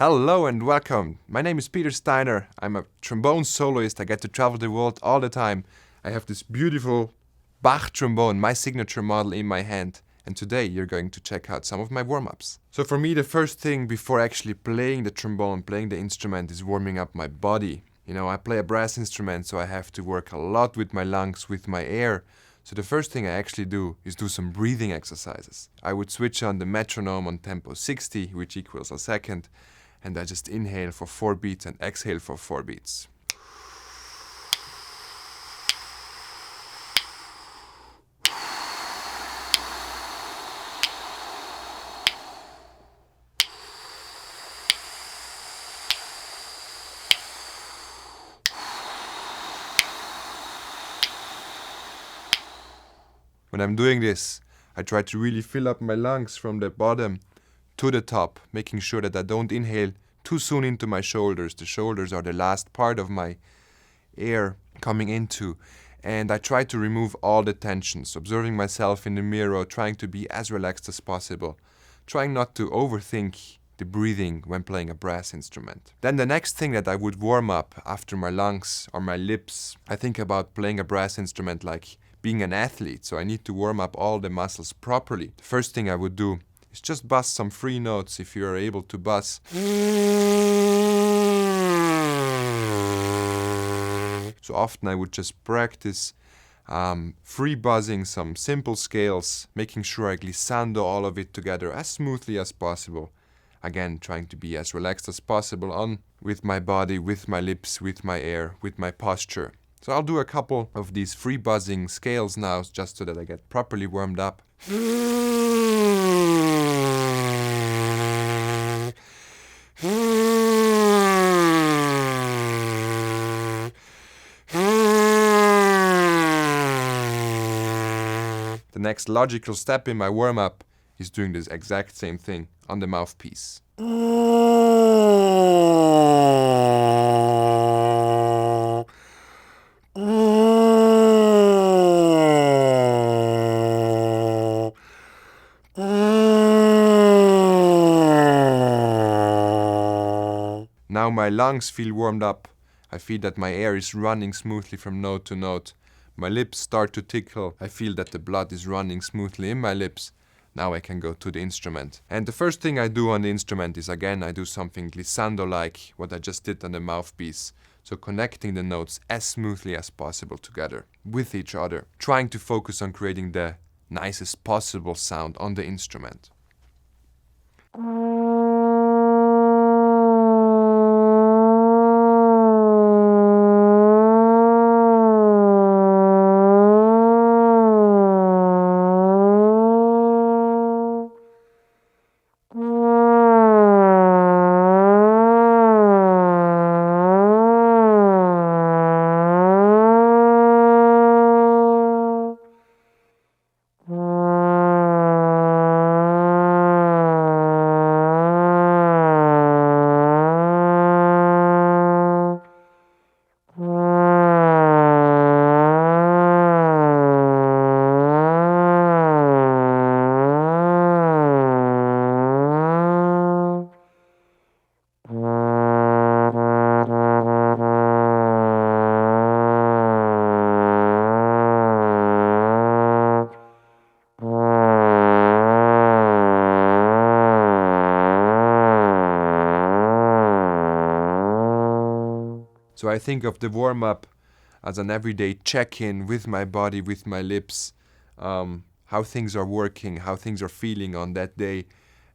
Hello and welcome. My name is Peter Steiner. I'm a trombone soloist. I get to travel the world all the time. I have this beautiful Bach trombone, my signature model, in my hand. And today you're going to check out some of my warm-ups. So for me, the first thing before actually playing the trombone, playing the instrument, is warming up my body. You know, I play a brass instrument, so I have to work a lot with my lungs, with my air. So the first thing I actually do is do some breathing exercises. I would switch on the metronome on tempo 60, which equals a second, and I just inhale for 4 beats and exhale for 4 beats. When I'm doing this, I try to really fill up my lungs from the bottom to the top, making sure that I don't inhale too soon into my shoulders. The shoulders are the last part of my air coming into. And I try to remove all the tensions, observing myself in the mirror, trying to be as relaxed as possible, trying not to overthink the breathing when playing a brass instrument. Then the next thing that I would warm up after my lungs or my lips, I think about playing a brass instrument like being an athlete, so I need to warm up all the muscles properly. The first thing I would do is just buzz some free notes if you are able to buzz. So often I would just practice free buzzing, some simple scales, making sure I glissando all of it together as smoothly as possible. Again, trying to be as relaxed as possible with my body, with my lips, with my air, with my posture. So I'll do a couple of these free buzzing scales now, just so that I get properly warmed up. The next logical step in my warm-up is doing this exact same thing on the mouthpiece. Now my lungs feel warmed up. I feel that my air is running smoothly from note to note. My lips start to tickle. I feel that the blood is running smoothly in my lips. Now I can go to the instrument. And the first thing I do on the instrument is, again, I do something glissando-like, what I just did on the mouthpiece. So connecting the notes as smoothly as possible together, with each other. Trying to focus on creating the nicest possible sound on the instrument. So I think of the warm-up as an everyday check-in with my body, with my lips, how things are working, how things are feeling on that day.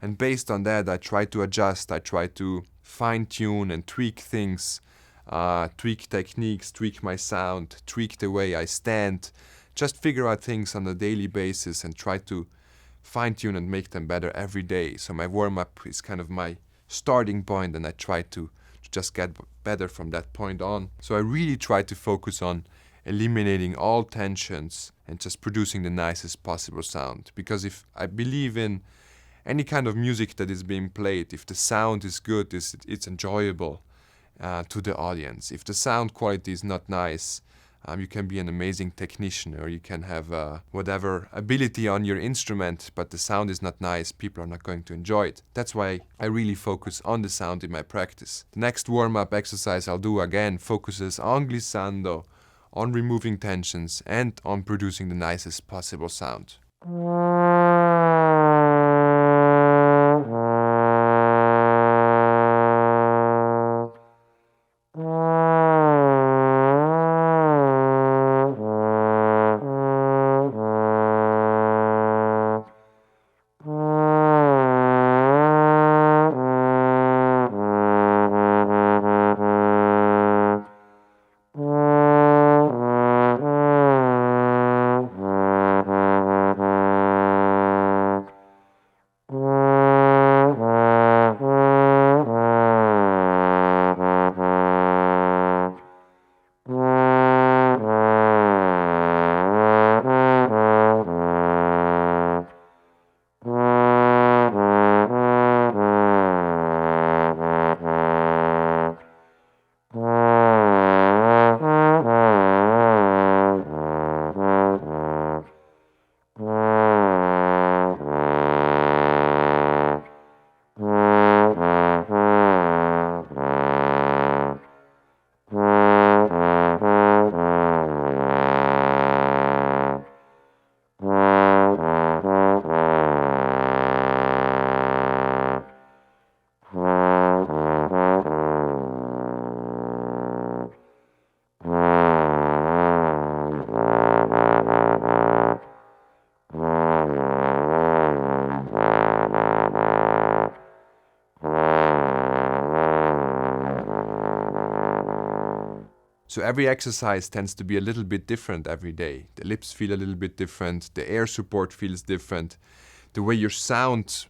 And based on that, I try to adjust, I try to fine-tune and tweak things, tweak techniques, tweak my sound, tweak the way I stand, just figure out things on a daily basis and try to fine-tune and make them better every day. So my warm-up is kind of my starting point, and I try to just get better from that point on. So I really try to focus on eliminating all tensions and just producing the nicest possible sound. Because if I believe in any kind of music that is being played, if the sound is good, it's enjoyable to the audience. If the sound quality is not nice, You can be an amazing technician, or you can have whatever ability on your instrument, but the sound is not nice, people are not going to enjoy it. That's why I really focus on the sound in my practice. The next warm-up exercise I'll do again focuses on glissando, on removing tensions, and on producing the nicest possible sound. So every exercise tends to be a little bit different every day. The lips feel a little bit different, the air support feels different, the way your sound,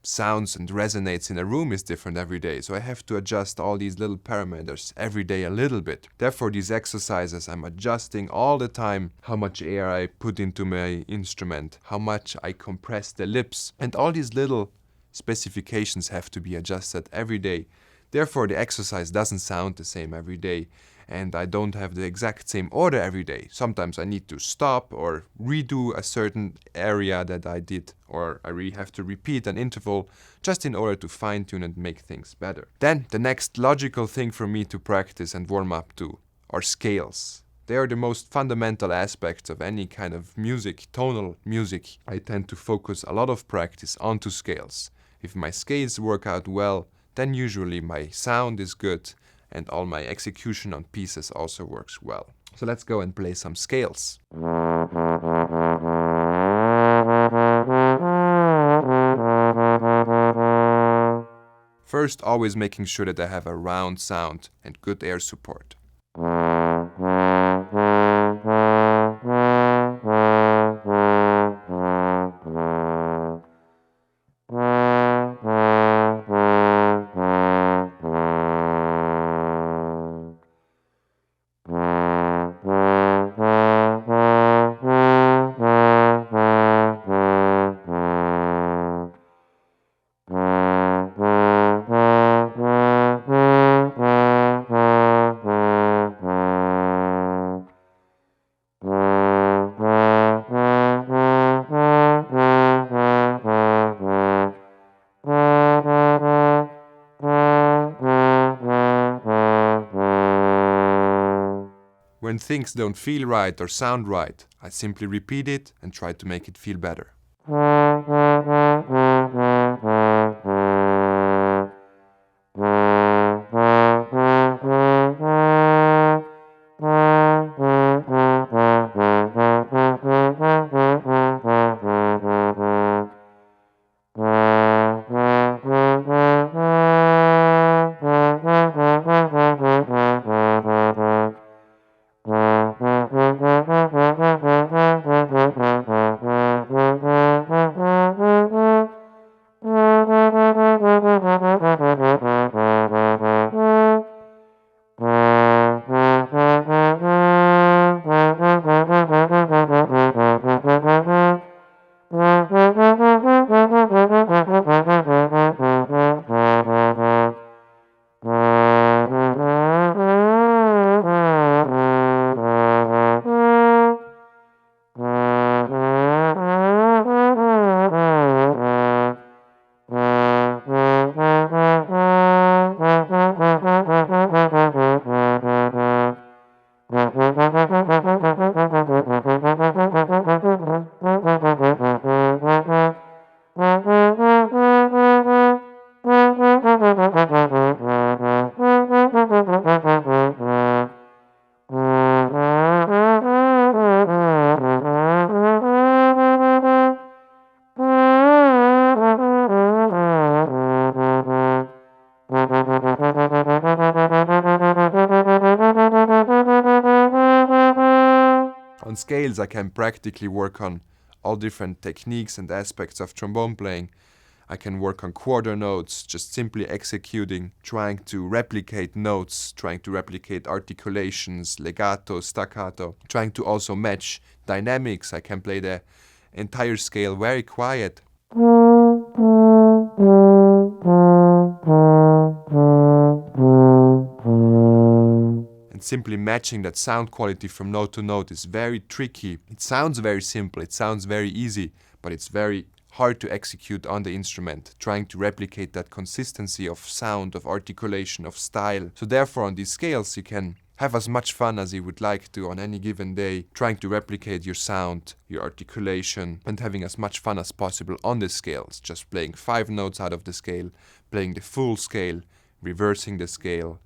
sounds and resonates in a room is different every day. So I have to adjust all these little parameters every day a little bit. Therefore, these exercises, I'm adjusting all the time how much air I put into my instrument, how much I compress the lips, and all these little specifications have to be adjusted every day. Therefore, the exercise doesn't sound the same every day, and I don't have the exact same order every day. Sometimes I need to stop or redo a certain area that I did, or I really have to repeat an interval just in order to fine-tune and make things better. Then, the next logical thing for me to practice and warm up to are scales. They are the most fundamental aspects of any kind of music, tonal music. I tend to focus a lot of practice onto scales. If my scales work out well, then usually my sound is good and all my execution on pieces also works well. So let's go and play some scales. First, always making sure that I have a round sound and good air support. When things don't feel right or sound right, I simply repeat it and try to make it feel better. On scales, I can practically work on all different techniques and aspects of trombone playing. I can work on quarter notes, just simply executing, trying to replicate notes, trying to replicate articulations, legato, staccato, trying to also match dynamics. I can play the entire scale very quiet. And simply matching that sound quality from note to note is very tricky. It sounds very simple, it sounds very easy, but it's very hard to execute on the instrument, trying to replicate that consistency of sound, of articulation, of style. So therefore on these scales you can have as much fun as you would like to on any given day, trying to replicate your sound, your articulation, and having as much fun as possible on the scales, just playing 5 notes out of the scale, playing the full scale, reversing the scale,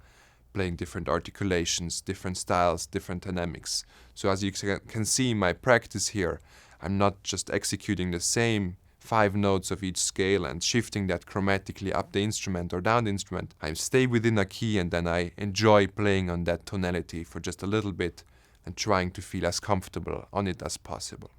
playing different articulations, different styles, different dynamics. So as you can see in my practice here, I'm not just executing the same 5 notes of each scale and shifting that chromatically up the instrument or down the instrument. I stay within a key and then I enjoy playing on that tonality for just a little bit and trying to feel as comfortable on it as possible.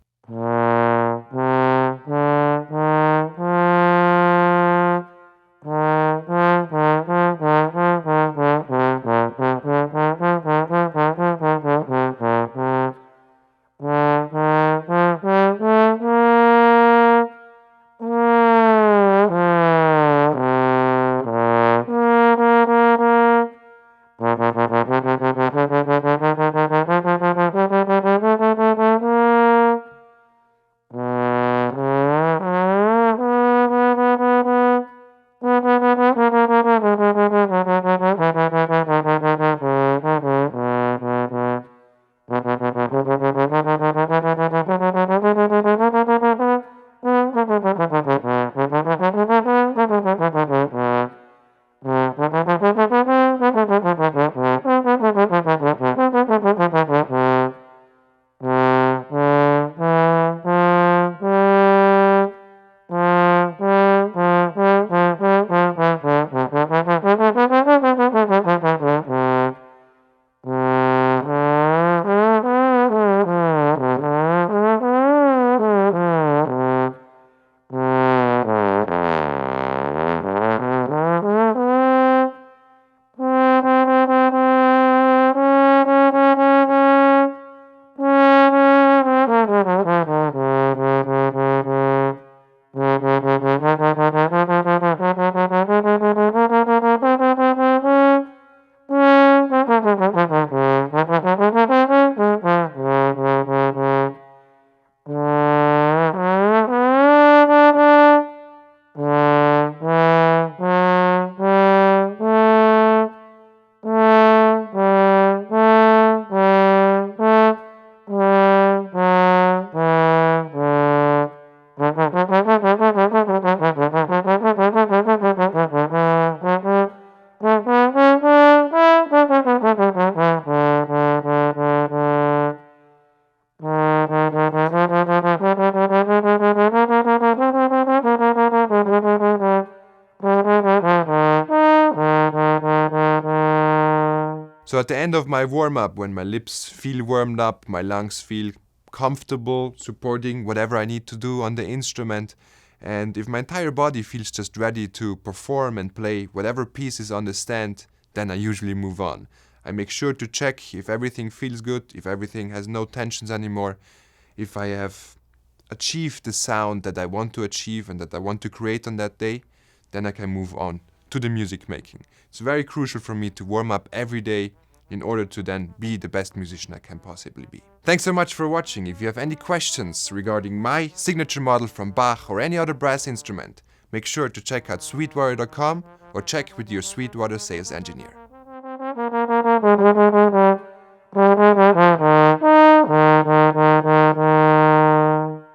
So at the end of my warm-up, when my lips feel warmed up, my lungs feel comfortable supporting whatever I need to do on the instrument, and if my entire body feels just ready to perform and play whatever piece is on the stand, then I usually move on. I make sure to check if everything feels good, if everything has no tensions anymore, if I have achieved the sound that I want to achieve and that I want to create on that day, then I can move on to the music making. It's very crucial for me to warm up every day in order to then be the best musician I can possibly be. Thanks so much for watching. If you have any questions regarding my signature model from Bach or any other brass instrument, make sure to check out sweetwater.com or check with your Sweetwater sales engineer.